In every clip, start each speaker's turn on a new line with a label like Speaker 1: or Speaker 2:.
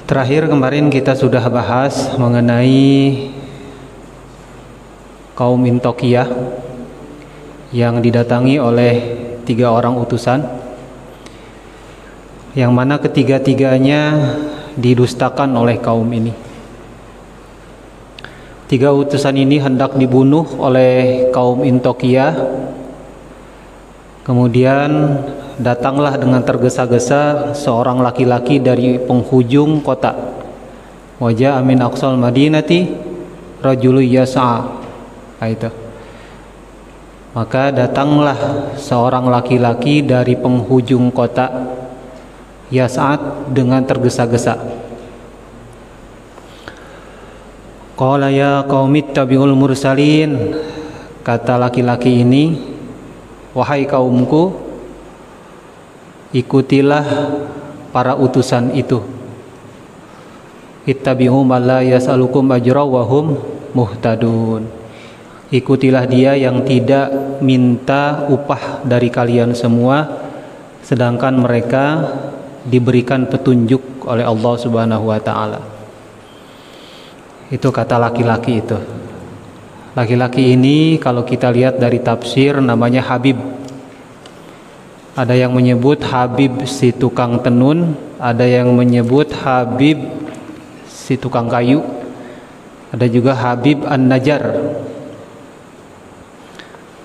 Speaker 1: Terakhir kemarin kita sudah bahas mengenai kaum Intokiyah yang didatangi oleh 3 orang utusan, yang mana ketiga-tiganya didustakan oleh kaum ini. 3 utusan ini hendak dibunuh oleh kaum Intokiyah. Kemudian datanglah dengan tergesa-gesa seorang laki-laki dari penghujung kota. Wajah amin aqsal madinati rajulu yas'a. Itu. Maka datanglah seorang laki-laki dari penghujung kota, yas'at, dengan tergesa-gesa. Qala ya qaumit tabi'ul mursalin. Kata laki-laki ini, wahai kaumku, ikutilah para utusan itu. Ittabi'u man la yas'alukum ajra wa hum muhtadun. Ikutilah dia yang tidak minta upah dari kalian semua, sedangkan mereka diberikan petunjuk oleh Allah Subhanahu wa taala. Itu kata laki-laki itu. Laki-laki ini kalau kita lihat dari tafsir namanya Habib. Ada yang menyebut Habib si tukang tenun, ada yang menyebut Habib si tukang kayu, ada juga Habib An-Najjar.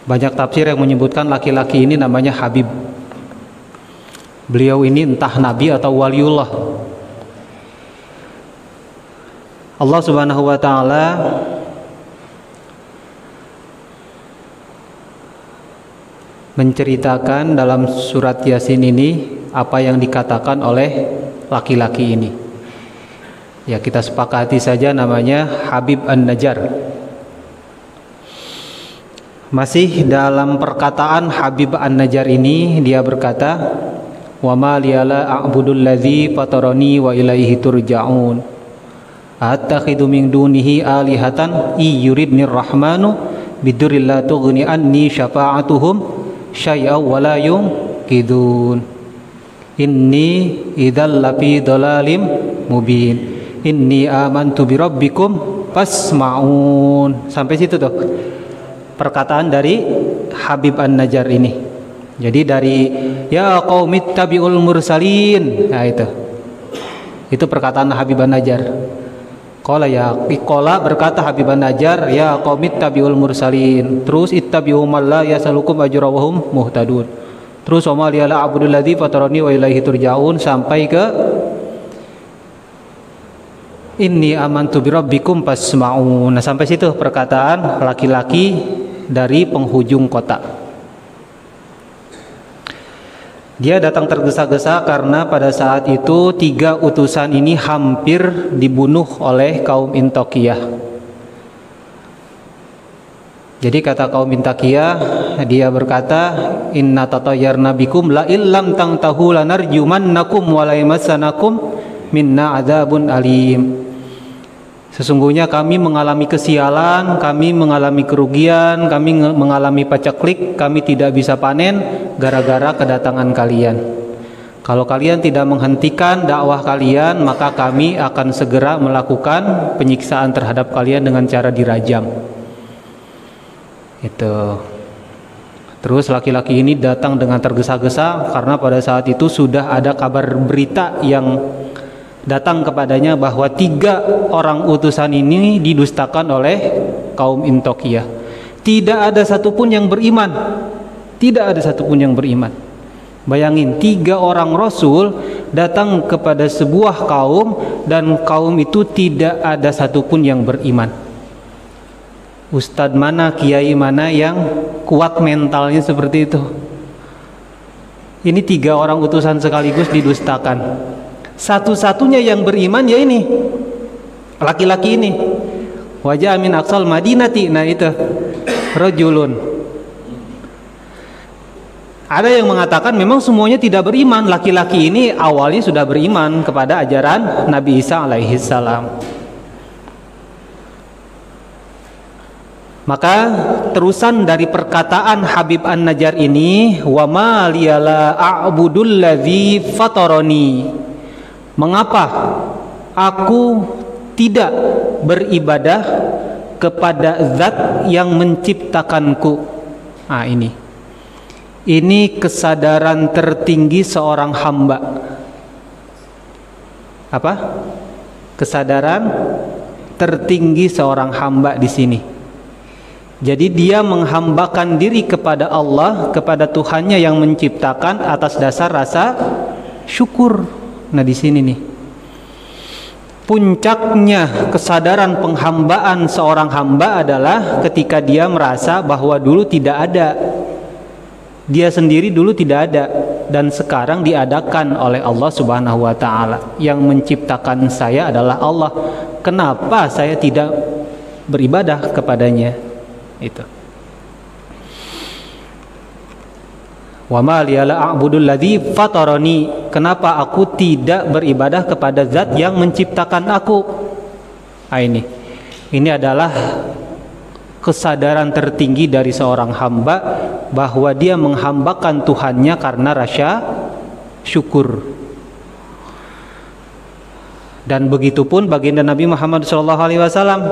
Speaker 1: Banyak tafsir yang menyebutkan laki-laki ini namanya Habib. Beliau ini entah nabi atau waliullah. Allah Subhanahu wa taala menceritakan dalam surat Yasin ini apa yang dikatakan oleh laki-laki ini. Ya, kita sepakati saja namanya Habib An-Najjar. Masih dalam perkataan Habib An-Najjar ini, dia berkata, "Wa ma liyala a'budul ladzi fatarani wa ilaihi turja'un. Attakhidhu min dunihi alihatan iyuridnir rahmanu bidurri la tughni anni syafa'atuhum syai'aw wa la yunqidun. Inni idzal lafi dhalalim mubin. Inni amantu bi rabbikum fasma'un." Sampai situ tuh perkataan dari Habib An-Najjar ini. Jadi dari ya qaumit tabi'ul mursalin. Nah itu perkataan Habib An-Najjar. Qala berkata Habib An-Najjar, ya qaumit tabi'ul mursalin. Terus ittabi'u man la yasalukum ajra wa hum muhtadun. Terus wa ma liyala a'budul ladzi fatarani wa ilaihi turja'un sampai ke inni amantu bi rabbikum fasma'un. Nah, sampai situ perkataan laki-laki dari penghujung kota. Dia datang tergesa-gesa karena pada saat itu 3 utusan ini hampir dibunuh oleh kaum Intokiyah. Jadi kata kaum Intokiyah, dia berkata, inna tatayyarna bikum la illam tantahu lanarjumannakum wa la yamassanakum minna adzabun alim. Sesungguhnya kami mengalami kesialan, kami mengalami kerugian, kami mengalami paceklik, kami tidak bisa panen gara-gara kedatangan kalian. Kalau kalian tidak menghentikan dakwah kalian, maka kami akan segera melakukan penyiksaan terhadap kalian dengan cara dirajam. Itu. Terus laki-laki ini datang dengan tergesa-gesa karena pada saat itu sudah ada kabar berita yang datang kepadanya bahwa 3 orang utusan ini didustakan oleh kaum Intokiyah. Tidak ada satupun yang beriman. Tidak ada satupun yang beriman. Bayangin, 3 orang Rasul datang kepada sebuah kaum dan kaum itu tidak ada satupun yang beriman. Ustadz mana, kiai mana yang kuat mentalnya seperti itu? Ini 3 orang utusan sekaligus didustakan. Satu-satunya yang beriman ya ini laki-laki ini. Wajah amin aqsal madinati. Nah itu rajulun. Ada yang mengatakan memang semuanya tidak beriman. Laki-laki ini awalnya sudah beriman kepada ajaran Nabi Isa alaihi salam. Maka terusan dari perkataan Habib An-Najjar ini, wa ma liyala a'budul ladzi fatarani. Mengapa aku tidak beribadah kepada zat yang menciptakanku. Nah, ini kesadaran tertinggi seorang hamba. Apa? Kesadaran tertinggi seorang hamba di sini. Jadi dia menghambakan diri kepada Allah, kepada Tuhannya yang menciptakan atas dasar rasa syukur. Nah, di sini nih puncaknya kesadaran penghambaan seorang hamba adalah ketika dia merasa bahwa dulu tidak ada, dia sendiri dulu tidak ada, dan sekarang diadakan oleh Allah Subhanahu wa ta'ala. Yang menciptakan saya adalah Allah. Kenapa saya tidak beribadah kepadanya? Itu. Wa ma liyala a'budul ladzi fatarani. Kenapa aku tidak beribadah kepada zat yang menciptakan aku? Nah, ini adalah kesadaran tertinggi dari seorang hamba, bahwa dia menghambakan Tuhannya karena rasa syukur. Dan begitupun baginda Nabi Muhammad SAW,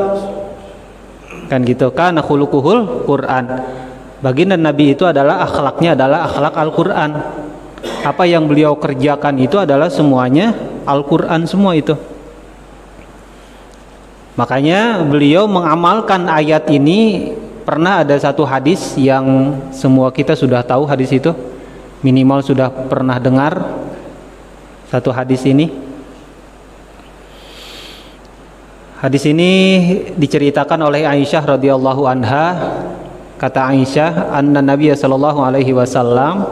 Speaker 1: kan gitu kan, khuluquhul Quran. Baginda Nabi itu adalah akhlaknya adalah akhlak Al-Quran. Apa yang beliau kerjakan itu adalah semuanya Al-Quran semua itu. Makanya beliau mengamalkan ayat ini. Pernah ada satu hadis yang semua kita sudah tahu hadis itu, minimal sudah pernah dengar satu hadis ini. Hadis ini diceritakan oleh Aisyah radhiyallahu anha. Kata Aisyah, anna Nabi sallallahu alaihi wasallam,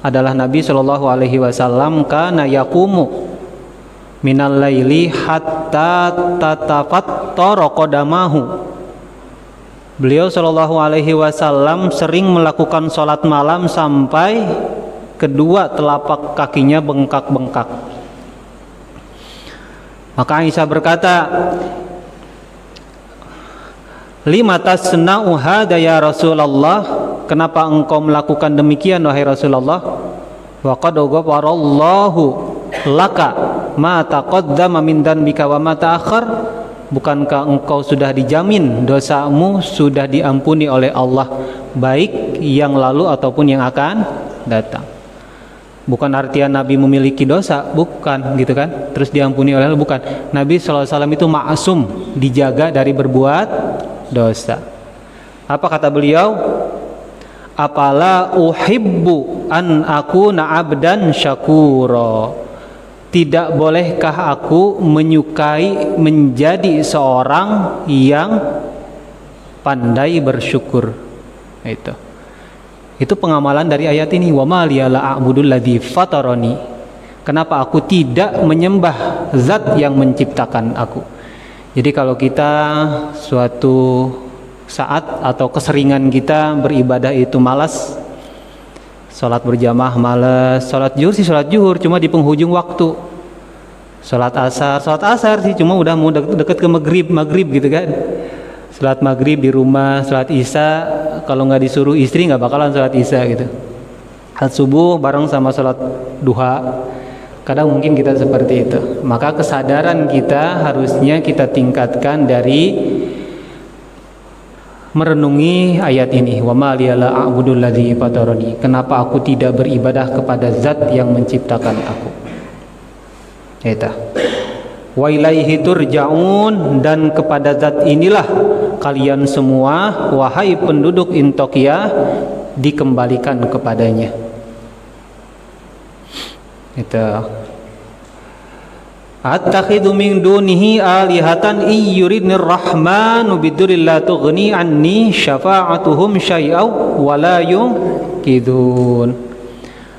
Speaker 1: adalah Nabi sallallahu alaihi wasallam, kana yaqumu minal laili hatta tatafattara qadamahu. Beliau sallallahu alaihi wasallam sering melakukan salat malam sampai kedua telapak kakinya bengkak-bengkak. Maka Aisyah berkata, lima tasna'u hadza ya Rasulullah, kenapa engkau melakukan demikian wahai Rasulullah? Wa qad ghafarallahu laka ma taqaddama min dhanbika wa ma ta'akhkhar. Bukankah engkau sudah dijamin dosamu sudah diampuni oleh Allah, baik yang lalu ataupun yang akan datang? Bukan artian Nabi memiliki dosa, bukan gitu kan, terus diampuni oleh Allah, bukan. Nabi SAW itu ma'asum, dijaga dari berbuat dosa. Apa kata beliau? Apala uhibbu an akuna abdan syakura. Tidak bolehkah aku menyukai menjadi seorang yang pandai bersyukur? Itu pengamalan dari ayat ini. Wa ma liya la a'budul ladzi fatarani. Kenapa aku tidak menyembah zat yang menciptakan aku? Jadi kalau kita suatu saat atau keseringan kita beribadah itu malas, sholat berjamaah malas, sholat zuhur sih sholat zuhur cuma di penghujung waktu, sholat asar sih cuma udah mau deket ke maghrib gitu kan, sholat maghrib di rumah, sholat isya kalau nggak disuruh istri nggak bakalan sholat isya gitu, sholat subuh bareng sama sholat duha. Kadang mungkin kita seperti itu. Maka kesadaran kita harusnya kita tingkatkan dari merenungi ayat ini. Wa ma liya la a'budul ladzi fatarani. Kenapa aku tidak beribadah kepada zat yang menciptakan aku? Eta. Wa ilaihi turja'un, dan kepada zat inilah kalian semua wahai penduduk Intokiyah dikembalikan kepadanya. Itu attakhidhu min dunihi alihatan iyuridnir rahmanu bidurri la tughni anni syafa'atuhum syai'aw wa la yunqidun.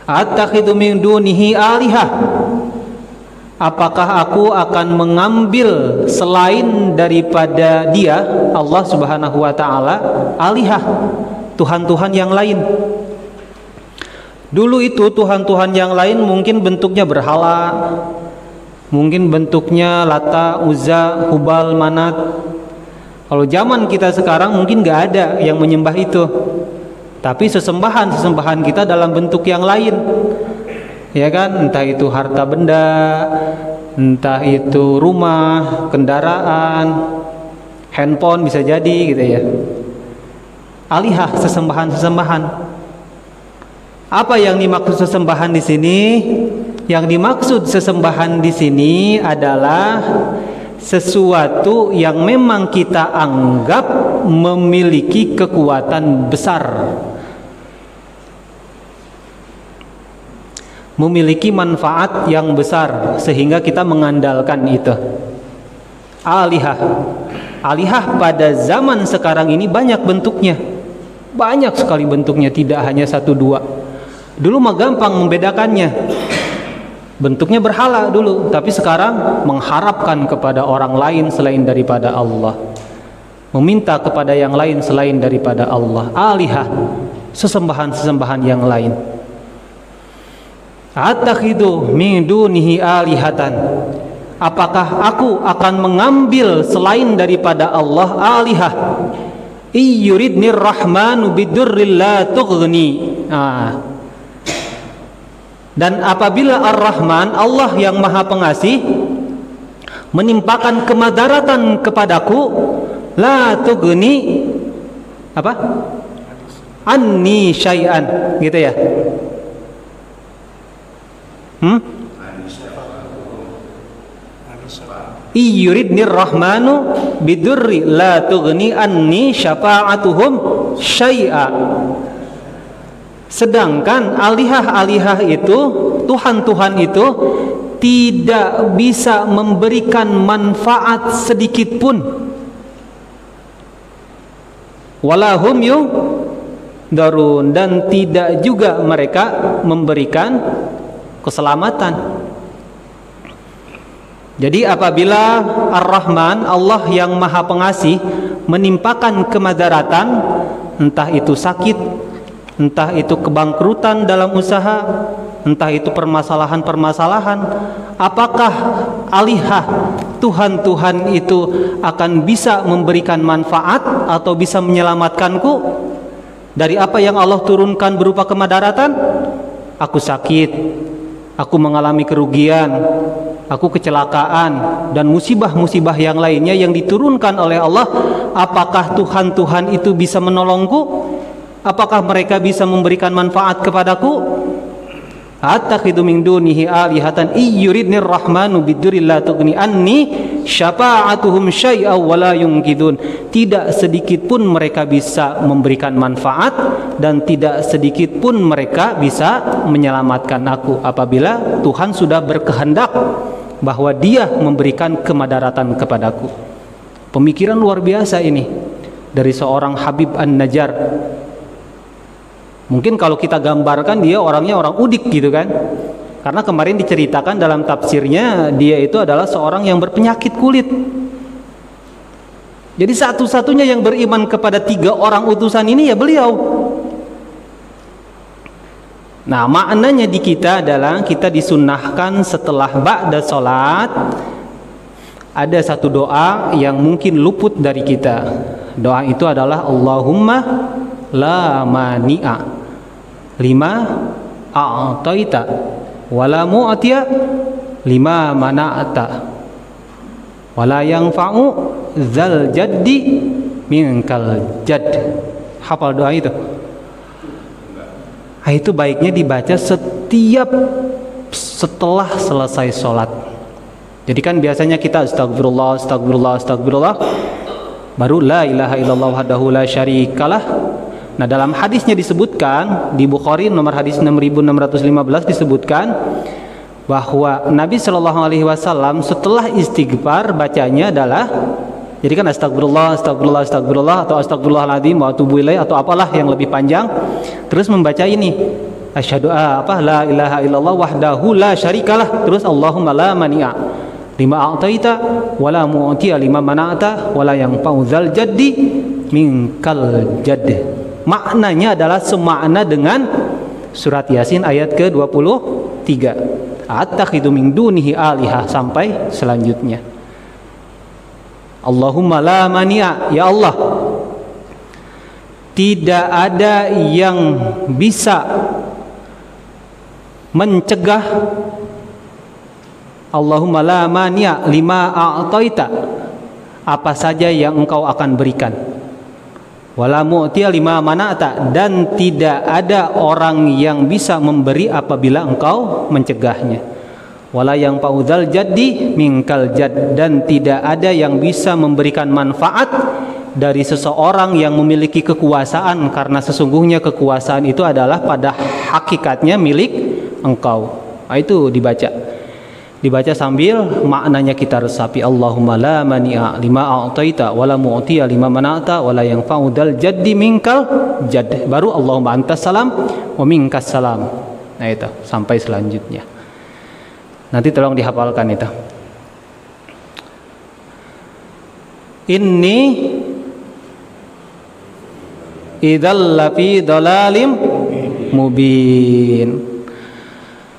Speaker 1: Attakhidhu min dunihi alihah, apakah aku akan mengambil selain daripada dia Allah Subhanahu wa ta'ala alihah, Tuhan-Tuhan yang lain. Dulu itu Tuhan-Tuhan yang lain mungkin bentuknya berhala, mungkin bentuknya Lata, Uzza, Hubal, Manat. Kalau zaman kita sekarang mungkin gak ada yang menyembah itu, tapi sesembahan kita dalam bentuk yang lain, ya kan? Entah itu harta benda, entah itu rumah, kendaraan, handphone bisa jadi gitu ya. Alihah, sesembahan-sesembahan. Apa yang dimaksud sesembahan di sini? Yang dimaksud sesembahan di sini adalah sesuatu yang memang kita anggap memiliki kekuatan besar, memiliki manfaat yang besar, sehingga kita mengandalkan itu. Alihah. Alihah pada zaman sekarang ini banyak bentuknya, banyak sekali bentuknya, tidak hanya satu dua. Dulu mah gampang membedakannya, bentuknya berhala dulu, tapi sekarang mengharapkan kepada orang lain selain daripada Allah, meminta kepada yang lain selain daripada Allah. Alihah, sesembahan-sesembahan yang lain. Atakhidu min dunihi alihatan. Apakah aku akan mengambil selain daripada Allah alihah? Iyuridnir rahmanu bidurril la tughni. Dan apabila Ar-Rahman, Allah yang Maha Pengasih, menimpakan kemadaratan kepadaku, la tughni apa? Anni syai'an, gitu ya. Iyuridnir rahmanu bidurri la tughni anni syafa'atuhum syai'a. Sedangkan alihah-alihah itu, Tuhan-Tuhan itu tidak bisa memberikan manfaat sedikit pun. Walahum yudarun, dan tidak juga mereka memberikan keselamatan. Jadi apabila Ar-Rahman, Allah yang Maha Pengasih, menimpakan kemadaratan, entah itu sakit, entah itu kebangkrutan dalam usaha, entah itu permasalahan-permasalahan, apakah alihah Tuhan-Tuhan itu akan bisa memberikan manfaat atau bisa menyelamatkanku dari apa yang Allah turunkan berupa kemadaratan? Aku sakit, aku mengalami kerugian, aku kecelakaan, dan musibah-musibah yang lainnya yang diturunkan oleh Allah. Apakah Tuhan-Tuhan itu bisa menolongku? Apakah mereka bisa memberikan manfaat kepadaku? Attakhidu min dunihi alihatan iyuridnir rahmanu bidurril la tughni anni syafa'atuhum syai'a wa la yunqidun. Tidak sedikit pun mereka bisa memberikan manfaat, dan tidak sedikit pun mereka bisa menyelamatkan aku apabila Tuhan sudah berkehendak bahwa Dia memberikan kemadaratan kepadaku. Pemikiran luar biasa ini dari seorang Habib An-Najjar. Mungkin kalau kita gambarkan, dia orangnya orang udik gitu kan, karena kemarin diceritakan dalam tafsirnya dia itu adalah seorang yang berpenyakit kulit. Jadi satu-satunya yang beriman kepada 3 orang utusan ini ya beliau. Nah, maknanya di kita adalah kita disunnahkan setelah ba'da sholat ada satu doa yang mungkin luput dari kita. Doa itu adalah Allahumma la mani'a lima a'taita wala mu'tiya lima mana'ta wala yanfa'u dzal jaddi minkal jadd. Hafal doa itu? Nah, itu baiknya dibaca setelah selesai sholat. Jadi kan biasanya kita astagfirullah, astagfirullah, astagfirullah, baru la ilaha illallah wahdahu la syarikalah. Nah, dalam hadisnya disebutkan di Bukhari nomor hadis 6615 disebutkan bahwa Nabi Shallallahu Alaihi Wasallam setelah istighfar bacanya adalah, jadi kan astagfirullah, astagfirullah, astagfirullah, atau astagfirullahaladzim wa atubu ilaih, atau apalah yang lebih panjang, terus membaca ini asyhadu la ilaha illallah wahdahu la syarikalah, terus Allahumma la mani'a lima a'taita wala mu'tiya lima mana'ta wala yanfa'u dzal jaddi minkal jadd. Maknanya adalah semakna dengan surat Yasin ayat ke-23. Attakhidu min dunihi alihah sampai selanjutnya. Allahumma la mani'a, ya Allah, tidak ada yang bisa mencegah Allahumma la mani'a lima a'taita, apa saja yang engkau akan berikan, wala mu'tiya lima mana'ta, dan tidak ada orang yang bisa memberi apabila engkau mencegahnya, wala yang paudal jaddi minkal jad, dan tidak ada yang bisa memberikan manfaat dari seseorang yang memiliki kekuasaan, karena sesungguhnya kekuasaan itu adalah pada hakikatnya milik engkau. Nah, itu dibaca sambil maknanya kita resapi. Allahumma la mani'a lima a'taita wala mu'tiya lima mana'ta wala yanfa'u dzal jaddi minkal jadd. Baru Allahumma antas salam wa minkas salam. Nah, itu sampai selanjutnya. Nanti tolong dihafalkan itu. Inni idzal lafi dhalalim mubin.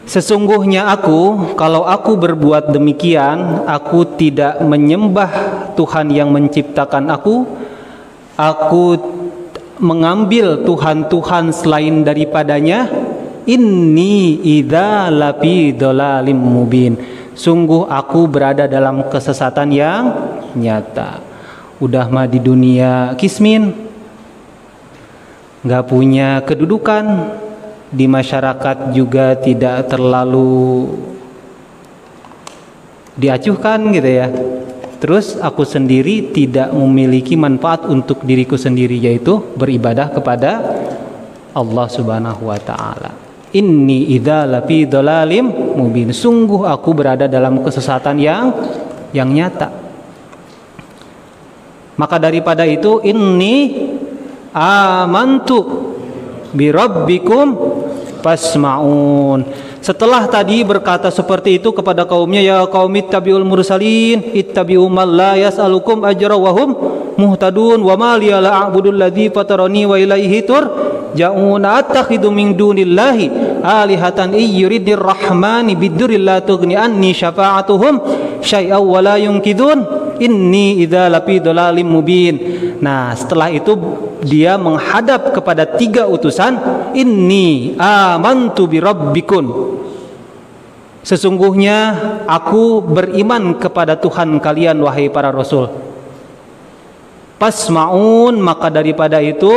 Speaker 1: Sesungguhnya aku, kalau aku berbuat demikian, aku tidak menyembah Tuhan yang menciptakan aku mengambil Tuhan-Tuhan selain daripadanya. Inni idza lafi dhalalim mubin. Sungguh aku berada dalam kesesatan yang nyata. Udah mah di dunia kismin, nggak punya kedudukan, di masyarakat juga tidak terlalu diacuhkan gitu ya. Terus aku sendiri tidak memiliki manfaat untuk diriku sendiri, yaitu beribadah kepada Allah Subhanahu wa taala. Inni idza lafi dhalalim mubin. Sungguh aku berada dalam kesesatan yang nyata. Maka daripada itu, inni amantu bi rabbikum fasma'un. Setelah tadi berkata seperti itu kepada kaumnya, ya qaumi ittabi'ul mursalin ittabi'u man la yas'alukum ajra wa hum muhtadun wa ma liya la a'budul ladzi fatarani wa ilaihi turja'un attakhidhu min dunillahi alihatan yuridir rahmani bidurri la tughni anni syafa'atuhum syai'aw wa la yunkidun inni idza lafi dhalalim mubin. Nah, setelah itu dia menghadap kepada 3 utusan. Inni amantu bi rabbikum. Sesungguhnya aku beriman kepada Tuhan kalian, wahai para rasul. Fasma'un, maka daripada itu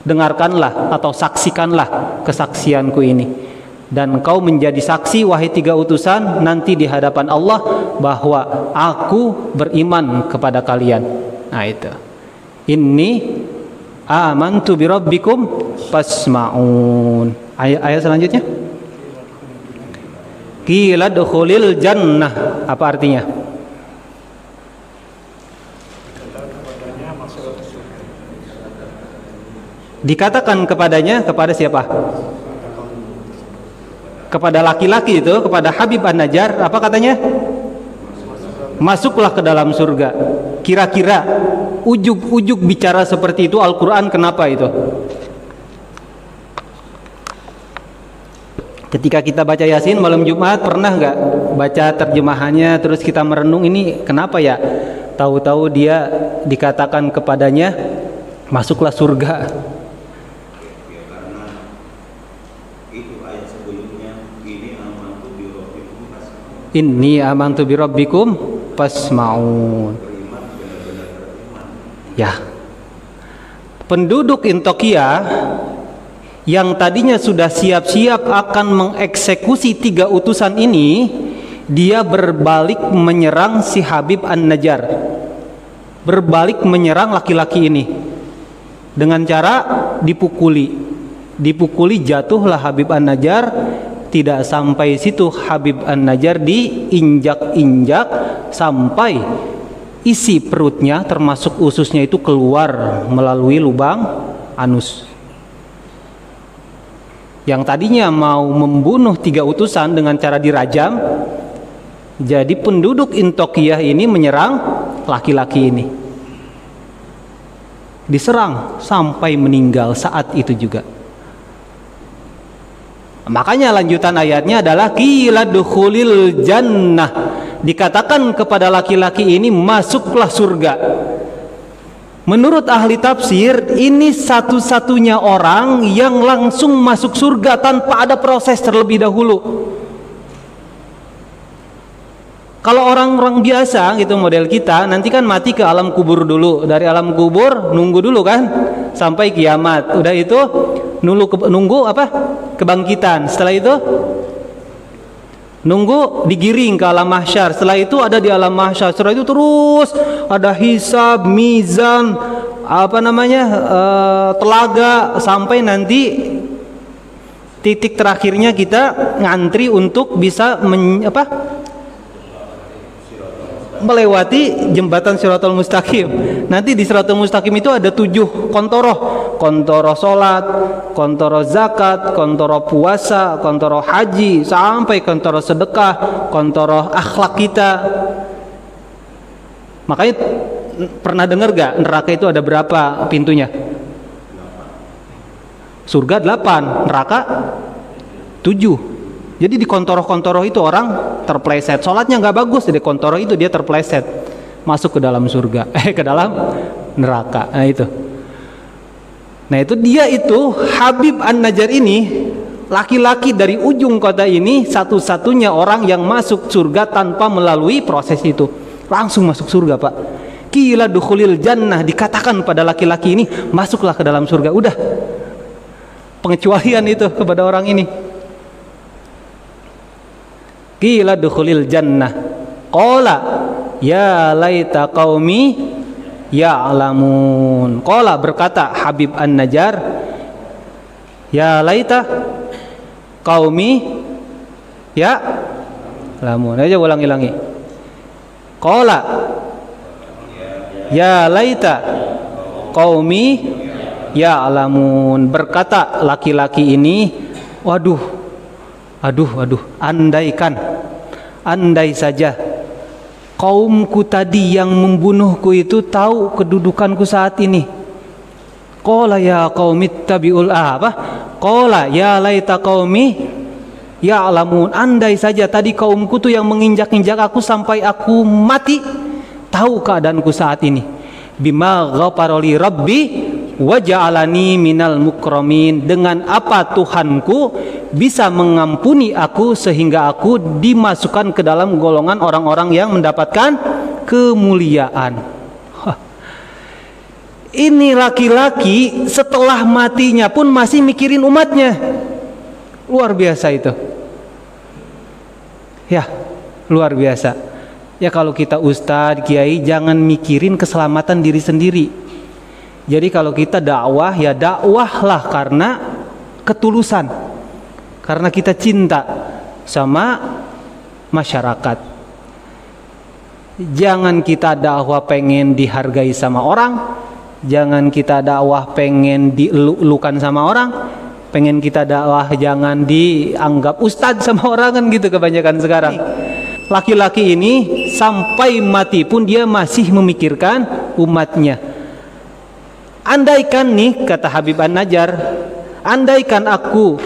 Speaker 1: dengarkanlah atau saksikanlah kesaksianku ini. Dan kau menjadi saksi, wahai 3 utusan, nanti di hadapan Allah bahwa aku beriman kepada kalian. Nah, itu. Inni amantu bi rabbikum fasma'un. Ayat selanjutnya. Qila dukhulil jannah. Apa artinya? Dikatakan kepadanya, kepada siapa? Kepada laki-laki itu, kepada Habib An-Najjar, apa katanya? Masuklah ke dalam surga. Kira-kira ujug-ujug bicara seperti itu Al-Quran kenapa itu? Ketika kita baca Yasin malam Jumat, pernah nggak baca terjemahannya terus kita merenung, ini kenapa ya? Tahu-tahu dia dikatakan kepadanya masuklah surga. Inni amantu bi rabbikum fasma'un. Ya. Penduduk Intokia yang tadinya sudah siap-siap akan mengeksekusi 3 utusan ini, dia berbalik menyerang si Habib An-Najjar. Berbalik menyerang laki-laki ini dengan cara dipukuli. Dipukuli, jatuhlah Habib An-Najjar. Tidak sampai situ, Habib An-Najjar diinjak-injak sampai isi perutnya termasuk ususnya itu keluar melalui lubang anus. Yang tadinya mau membunuh 3 utusan dengan cara dirajam, jadi penduduk Intokiyah ini menyerang laki-laki ini. Diserang sampai meninggal saat itu juga. Makanya lanjutan ayatnya adalah qila dukhulil jannah. Dikatakan kepada laki-laki ini masuklah surga. Menurut ahli tafsir, ini satu-satunya orang yang langsung masuk surga tanpa ada proses terlebih dahulu. Kalau orang-orang biasa gitu model kita, nanti kan mati ke alam kubur dulu. Dari alam kubur nunggu dulu kan sampai kiamat. Udah itu nunggu apa? Kebangkitan. Setelah itu nunggu digiring ke alam mahsyar. Setelah itu ada di alam mahsyar. Setelah itu terus ada hisab, mizan, apa namanya? Telaga, sampai nanti titik terakhirnya kita ngantri untuk bisa melewati jembatan Shiratal Mustaqim. Nanti di Shiratal Mustaqim itu ada 7 kontoroh sholat, kontoroh zakat, kontoroh puasa, kontoroh haji, sampai kontoroh sedekah, kontoroh akhlak kita. Makanya pernah dengar gak neraka itu ada berapa pintunya? Surga 8, neraka 7. Jadi di kontoroh-kontoroh itu orang terpleset, sholatnya nggak bagus, di kontoroh itu dia terpleset, masuk ke dalam surga, ke dalam neraka. Nah itu dia itu Habib An-Najjar ini, laki-laki dari ujung kota ini, satu-satunya orang yang masuk surga tanpa melalui proses itu, langsung masuk surga, Pak. Qila dukhulil jannah, dikatakan pada laki-laki ini, masuklah ke dalam surga. Udah, pengecualian itu kepada orang ini. Qila dukhulil jannah qala ya laita qaumi ya'lamun. Qala, berkata Habib An-Najjar, ya laita qaumi ya'lamun. Aja ulangi. Qala ya laita qaumi ya'lamun. Berkata laki-laki ini, waduh, andai saja kaumku tadi yang membunuhku itu tahu kedudukanku saat ini. Qala ya qaumi tabi'ul qala ya laita qaumi ya'lamun. Andai saja tadi kaumku tuh yang menginjak-injak aku sampai aku mati, tahu keadaanku saat ini. Bima ghafara li rabbi wa ja'alani minal mukramin. Dengan apa Tuhanku bisa mengampuni aku sehingga aku dimasukkan ke dalam golongan orang-orang yang mendapatkan kemuliaan. Ini laki-laki setelah matinya pun masih mikirin umatnya. Luar biasa itu. Ya, luar biasa. Ya kalau kita ustadz, kiai, jangan mikirin keselamatan diri sendiri. Jadi kalau kita dakwah, ya dakwahlah karena ketulusan, karena kita cinta sama masyarakat. Jangan kita dakwah pengen dihargai sama orang, jangan kita dakwah pengen dieluk-elukan sama orang, pengen kita dakwah jangan dianggap ustadz sama orang, kan gitu kebanyakan sekarang. Laki-laki ini sampai mati pun dia masih memikirkan umatnya. Andaikan nih, kata Habib An-Najjar, andaikan aku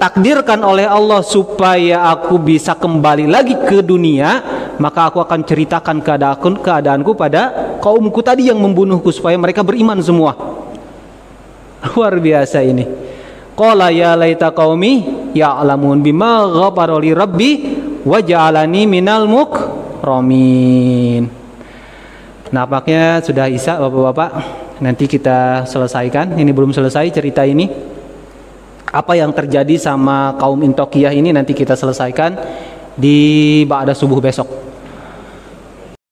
Speaker 1: takdirkan oleh Allah supaya aku bisa kembali lagi ke dunia, maka aku akan ceritakan keadaanku pada kaumku tadi yang membunuhku supaya mereka beriman semua. Luar biasa ini. Qala ya laita qaumi ya'lamun bima ghafara li rabbi wa ja'alani minal mukramin. Nampaknya sudah isya Bapak-bapak. Nanti kita selesaikan. Ini belum selesai cerita ini. Apa yang terjadi sama kaum Intokiyah ini nanti kita selesaikan di ba'da subuh besok.